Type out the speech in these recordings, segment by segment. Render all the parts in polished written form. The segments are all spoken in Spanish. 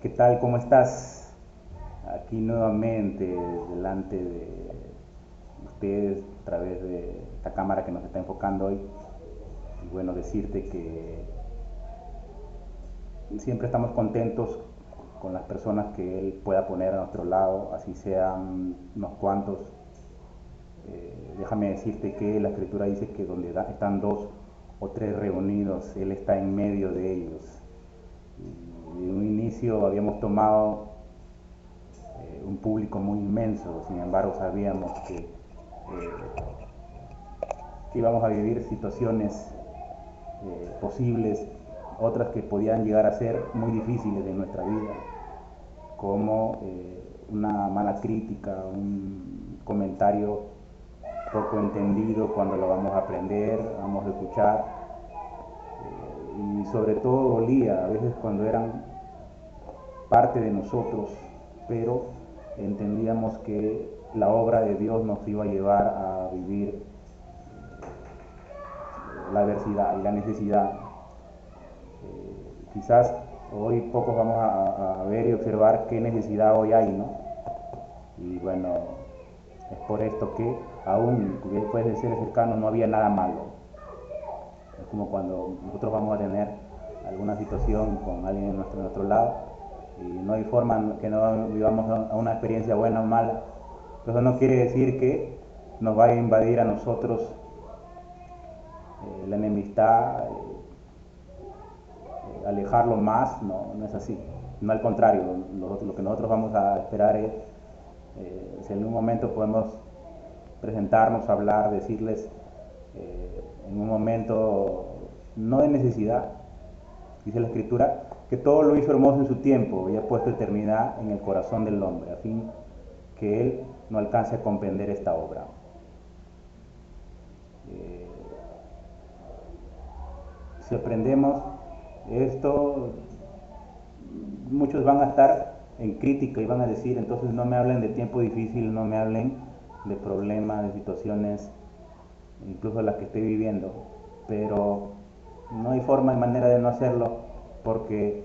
¿Qué tal? ¿Cómo estás? Aquí nuevamente delante de ustedes a través de esta cámara que nos está enfocando hoy. Y bueno, decirte que siempre estamos contentos con las personas que Él pueda poner a nuestro lado, así sean unos cuantos. Déjame decirte que la Escritura dice que donde están dos o tres reunidos, Él está en medio de ellos. Y de un inicio habíamos tomado un público muy inmenso, sin embargo sabíamos que íbamos a vivir situaciones posibles, otras que podían llegar a ser muy difíciles en nuestra vida, como una mala crítica, un comentario poco entendido cuando lo vamos a aprender, vamos a escuchar, y sobre todo dolía a veces cuando eran parte de nosotros, pero entendíamos que la obra de Dios nos iba a llevar a vivir la adversidad y la necesidad. Quizás hoy pocos vamos a ver y observar qué necesidad hoy hay, ¿no? Y bueno, es por esto que aún después de ser cercanos no había nada malo. Es como cuando nosotros vamos a tener alguna situación con alguien en nuestro lado y no hay forma que no vivamos a una experiencia buena o mala. Eso no quiere decir que nos vaya a invadir a nosotros la enemistad, alejarlo más, no, no es así. No, al contrario, lo que nosotros vamos a esperar es, si en un momento podemos presentarnos, hablar, decirles, en un momento no de necesidad, dice la Escritura, que todo lo hizo hermoso en su tiempo y ha puesto eternidad en el corazón del hombre, a fin que él no alcance a comprender esta obra. Eh, si aprendemos esto, muchos van a estar en crítica y van a decir, entonces no me hablen de tiempo difícil, no me hablen de problemas, de situaciones, incluso las que estoy viviendo, pero no hay forma y manera de no hacerlo, porque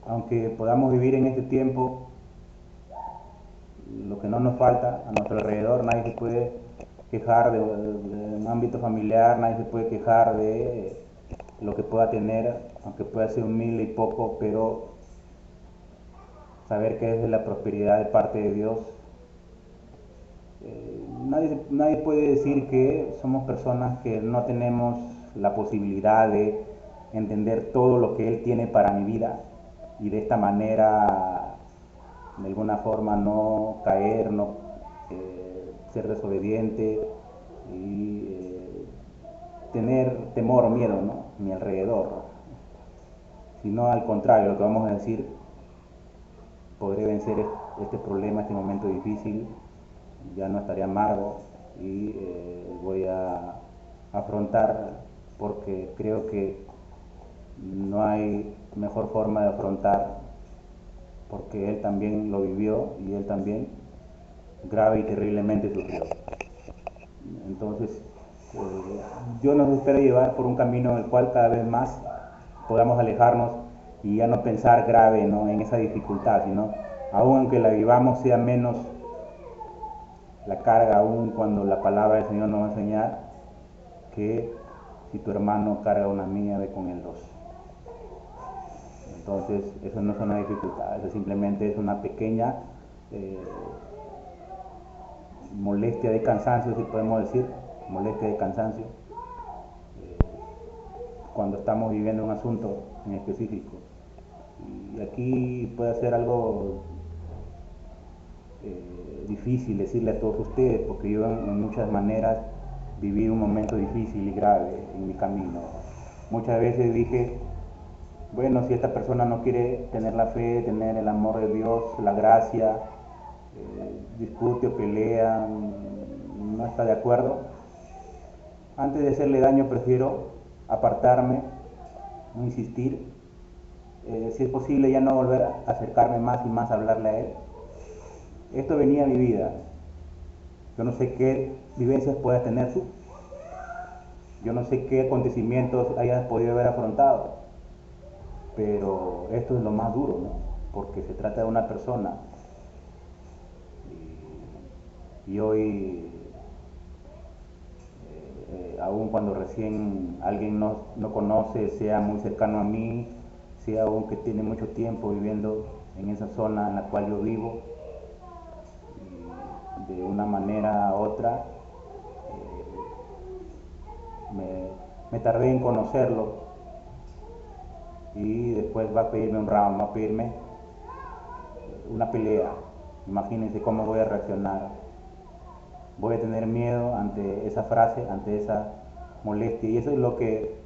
aunque podamos vivir en este tiempo, lo que no nos falta a nuestro alrededor, nadie se puede quejar de un ámbito familiar, nadie se puede quejar de lo que pueda tener, aunque pueda ser humilde y poco, pero saber que es de la prosperidad de parte de Dios. Nadie puede decir que somos personas que no tenemos la posibilidad de entender todo lo que Él tiene para mi vida y de esta manera, de alguna forma, no caer, no ser desobediente y tener temor o miedo, ¿no?, a mi alrededor, sino al contrario, lo que vamos a decir, podré vencer este problema, este momento difícil, ya no estaré amargo y voy a afrontar, porque creo que no hay mejor forma de afrontar, porque él también lo vivió y él también grave y terriblemente sufrió. Entonces, Dios nos espera llevar por un camino en el cual cada vez más podamos alejarnos y ya no pensar grave, ¿no?, en esa dificultad, sino aun aunque la vivamos sea menos la carga, aún cuando la palabra del Señor nos va a enseñar que si tu hermano carga una mía, ve con el dos. Entonces, eso no es una dificultad, eso simplemente es una pequeña eh, molestia de cansancio, si podemos decir, molestia de cansancio, cuando estamos viviendo un asunto en específico. Y aquí puede ser algo difícil decirle a todos ustedes, porque yo en muchas maneras viví un momento difícil y grave en mi camino. Muchas veces dije, bueno, si esta persona no quiere tener la fe, tener el amor de Dios, la gracia, discute o pelea, no está de acuerdo, antes de hacerle daño prefiero apartarme, no insistir, si es posible ya no volver a acercarme más y más a hablarle a él. Esto venía a mi vida. Yo no sé qué vivencias puedas tener tú. Yo no sé qué acontecimientos hayas podido haber afrontado. pero esto es lo más duro, ¿no? Porque se trata de una persona y hoy, aun cuando recién alguien no conoce, sea muy cercano a mí, sea aún que tiene mucho tiempo viviendo en esa zona en la cual yo vivo, de una manera u otra, me tardé en conocerlo y después va a pedirme un round, va a pedirme una pelea. Imagínense cómo voy a reaccionar. Voy a tener miedo ante esa frase, ante esa molestia, y eso es lo que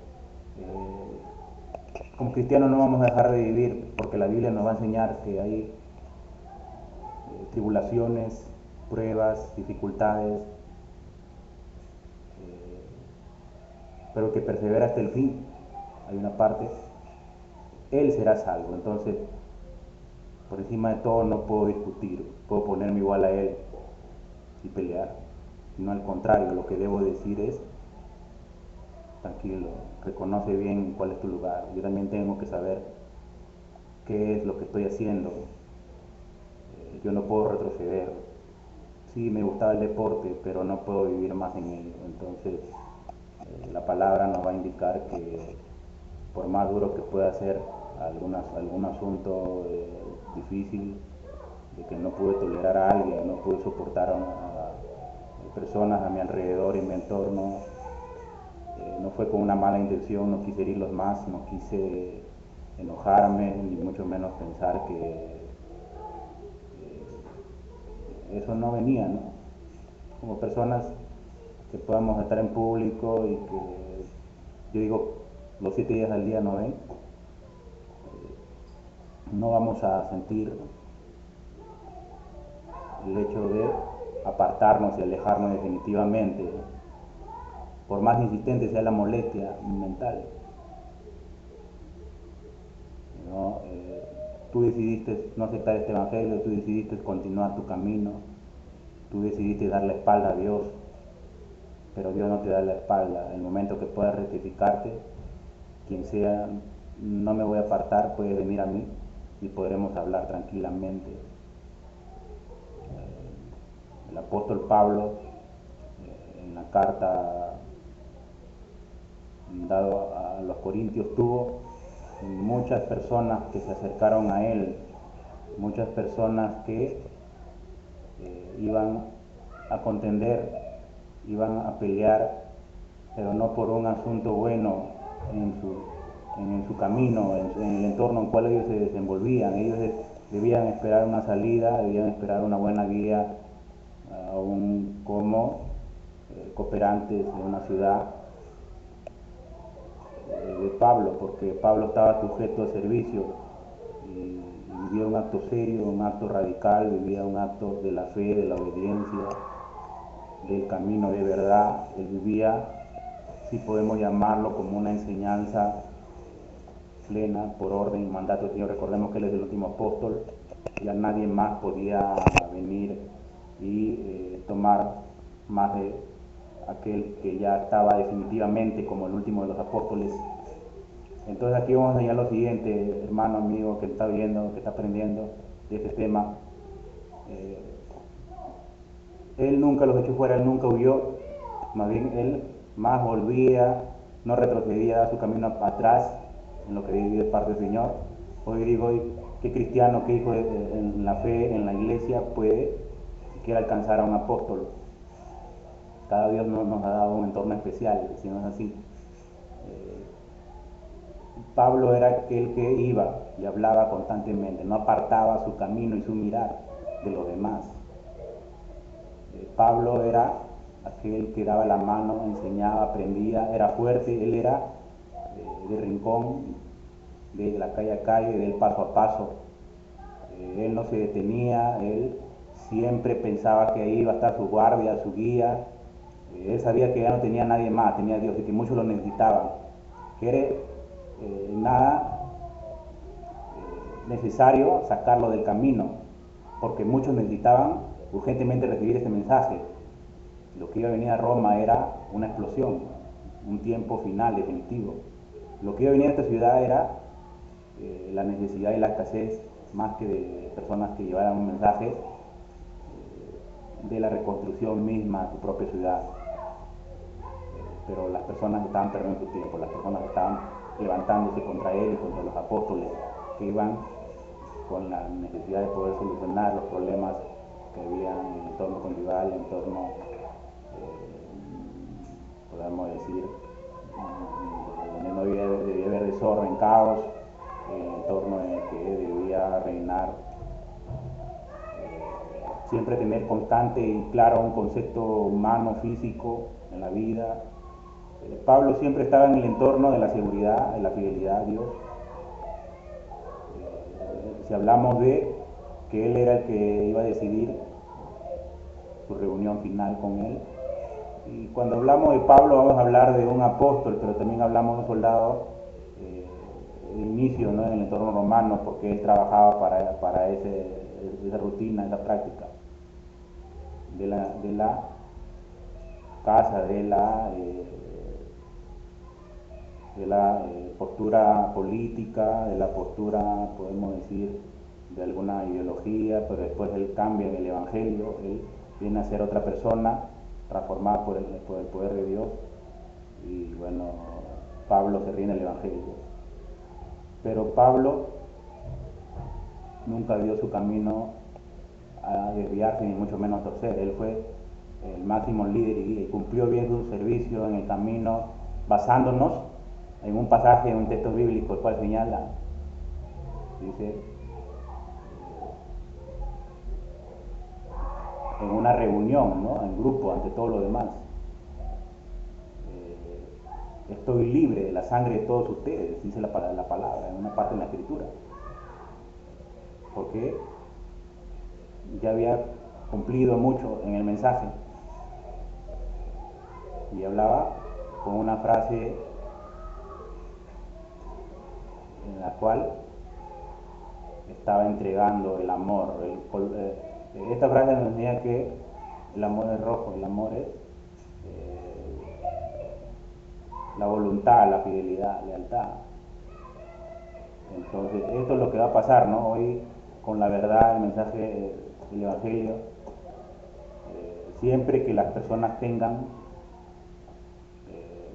como cristianos no vamos a dejar de vivir, porque la Biblia nos va a enseñar que hay tribulaciones, pruebas, dificultades, pero que persevera hasta el fin. Hay una parte, él será salvo. Entonces, por encima de todo no puedo discutir, puedo ponerme igual a él y pelear, sino al contrario, lo que debo decir es: tranquilo, reconoce bien cuál es tu lugar. Yo también tengo que saber qué es lo que estoy haciendo. Yo no puedo retroceder. Sí, me gustaba el deporte, pero no puedo vivir más en ello. Entonces, la palabra nos va a indicar que por más duro que pueda ser algún asunto difícil, de que no pude tolerar a alguien, no pude soportar a personas a mi alrededor y en mi entorno, no fue con una mala intención, no quise herirlos más, no quise enojarme, ni mucho menos pensar que eso no venía, ¿no? Como personas que podamos estar en público y que, yo digo, los 7 días al día no ven, no vamos a sentir el hecho de apartarnos y alejarnos definitivamente, por más insistente sea la molestia mental, ¿no? Tú decidiste no aceptar este evangelio, tú decidiste continuar tu camino, tú decidiste dar la espalda a Dios, pero Dios no te da la espalda. El momento que puedas rectificarte, quien sea, no me voy a apartar, puede venir a mí y podremos hablar tranquilamente. El apóstol Pablo, en la carta dado a los corintios, tuvo muchas personas que se acercaron a él, muchas personas que iban a contender, iban a pelear, pero no por un asunto bueno en su camino, en el entorno en el cual ellos se desenvolvían. Ellos debían esperar una salida, debían esperar una buena guía, aún como cooperantes de una ciudad de Pablo, porque Pablo estaba sujeto a servicio y vivía un acto serio, un acto radical, vivía un acto de la fe, de la obediencia, del camino de verdad. Él vivía, si podemos llamarlo, como una enseñanza plena por orden y mandato del Señor. Recordemos que Él es el último apóstol, ya nadie más podía venir y tomar más de aquel que ya estaba definitivamente como el último de los apóstoles. Entonces aquí vamos a enseñar lo siguiente, hermano, amigo, que está viendo, que está aprendiendo de este tema. Él nunca los echó fuera, él nunca huyó, más bien él más volvía, no retrocedía a su camino atrás en lo que vive de parte del Señor. Hoy digo, ¿qué cristiano, qué hijo en la fe, en la iglesia puede siquiera alcanzar a un apóstol? Cada Dios nos ha dado un entorno especial, si no es así. Pablo era aquel que iba y hablaba constantemente, no apartaba su camino y su mirar de los demás. Pablo era aquel que daba la mano, enseñaba, aprendía, era fuerte, él era de rincón, de la calle a calle, del paso a paso. Él no se detenía, él siempre pensaba que ahí iba a estar su guardia, su guía. Él sabía que ya no tenía nadie más, tenía a Dios y que muchos lo necesitaban, que era nada necesario sacarlo del camino, porque muchos necesitaban urgentemente recibir este mensaje. Lo que iba a venir a Roma era una explosión, un tiempo final definitivo. Lo que iba a venir a esta ciudad era la necesidad y la escasez, más que de personas que llevaran un mensaje de la reconstrucción misma de su propia ciudad. Pero las personas estaban perdiendo su tiempo, las personas estaban levantándose contra él y contra los apóstoles que iban con la necesidad de poder solucionar los problemas que había en el entorno conyugal, en el entorno, podemos decir, donde no debía haber desorden, caos, en el entorno en el que debía reinar, siempre tener constante y claro un concepto humano, físico en la vida. Pablo siempre estaba en el entorno de la seguridad, de la fidelidad a Dios. Si hablamos de que él era el que iba a decidir su reunión final con él. Y cuando hablamos de Pablo vamos a hablar de un apóstol, pero también hablamos de un soldado de inicio, ¿no?, en el entorno romano, porque él trabajaba para esa rutina, esa práctica de la casa, de la postura política, de la postura, podemos decir, de alguna ideología, pero después él cambia en el Evangelio, él viene a ser otra persona, transformada por el poder de Dios, y bueno, Pablo se rinde el Evangelio. Pero Pablo nunca dio su camino a desviarse, ni mucho menos a torcer. Él fue el máximo líder y cumplió bien su servicio en el camino, basándonos en un pasaje, en un texto bíblico, el cual señala, dice, en una reunión, ¿no?, en grupo, ante todo lo demás, estoy libre de la sangre de todos ustedes, dice la palabra, en una parte de la escritura, porque ya había cumplido mucho en el mensaje, y hablaba con una frase en la cual estaba entregando el amor. Esta frase nos enseña que el amor es rojo, el amor es la voluntad, la fidelidad, la lealtad. Entonces, esto es lo que va a pasar, ¿no?, hoy con la verdad, el mensaje del Evangelio. Siempre que las personas tengan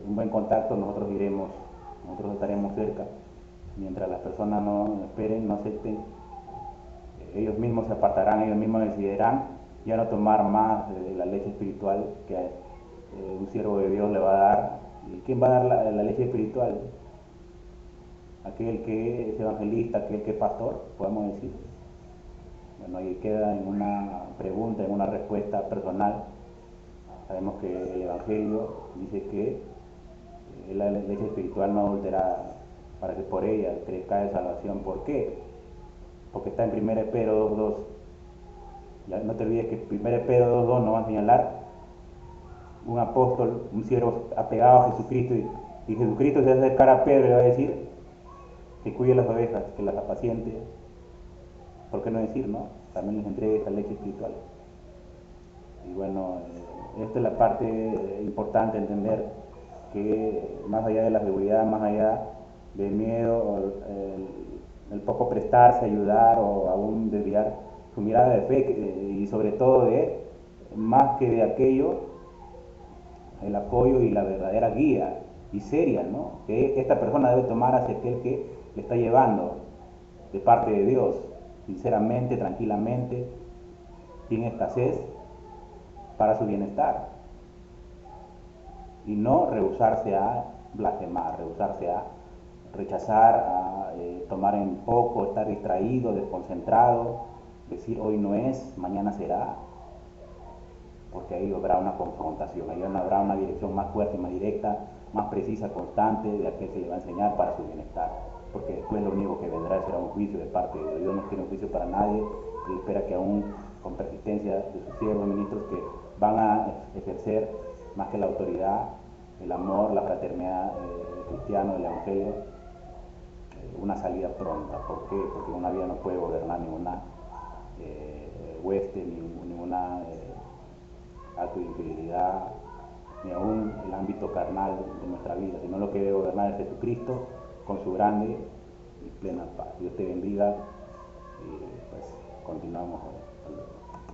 un buen contacto, nosotros estaremos cerca. Mientras las personas no esperen, no acepten, ellos mismos se apartarán, ellos mismos decidirán ya no tomar más de la leche espiritual que un siervo de Dios le va a dar. ¿Y quién va a dar la leche espiritual? Aquel que es evangelista, aquel que es pastor, podemos decir. Bueno, ahí queda en una pregunta, en una respuesta personal. Sabemos que el Evangelio dice que la leche espiritual no adulterada, para que por ella crezca de salvación. ¿Por qué? Porque está en 1 Pedro 2.2. Ya no te olvides que 1 Pedro 2.2 nos va a señalar un apóstol, un siervo apegado a Jesucristo, y Jesucristo se va a acercar a Pedro y le va a decir que cuide las ovejas, que las apaciente. ¿Por qué no decir, no? También les entregue esa leche espiritual. Y bueno, esta es la parte importante, entender que más allá de la seguridad, más allá del miedo, el poco prestarse, ayudar o aún desviar su mirada de fe, y sobre todo más que de aquello, el apoyo y la verdadera guía y seria, ¿no?, que esta persona debe tomar hacia aquel que le está llevando de parte de Dios, sinceramente, tranquilamente, sin escasez, para su bienestar, y no rehusarse a blasfemar, rehusarse a rechazar, a tomar en poco, estar distraído, desconcentrado, decir hoy no es, mañana será, porque ahí habrá una confrontación, ahí habrá una dirección más fuerte, más directa, más precisa, constante, de aquel que le va a enseñar para su bienestar, porque después lo único que vendrá será un juicio de parte de Dios. Dios no quiere un juicio para nadie, Él espera que aún con persistencia de sus siervos, ministros, que van a ejercer más que la autoridad, el amor, la fraternidad cristiana, el Evangelio, una salida pronta. ¿Por qué? Porque una vida no puede gobernar ninguna hueste, ninguna acto de infidelidad, ni aún el ámbito carnal de nuestra vida, sino lo que debe gobernar es Jesucristo con su grande y plena paz. Dios te bendiga y pues continuamos hoy. Hasta luego.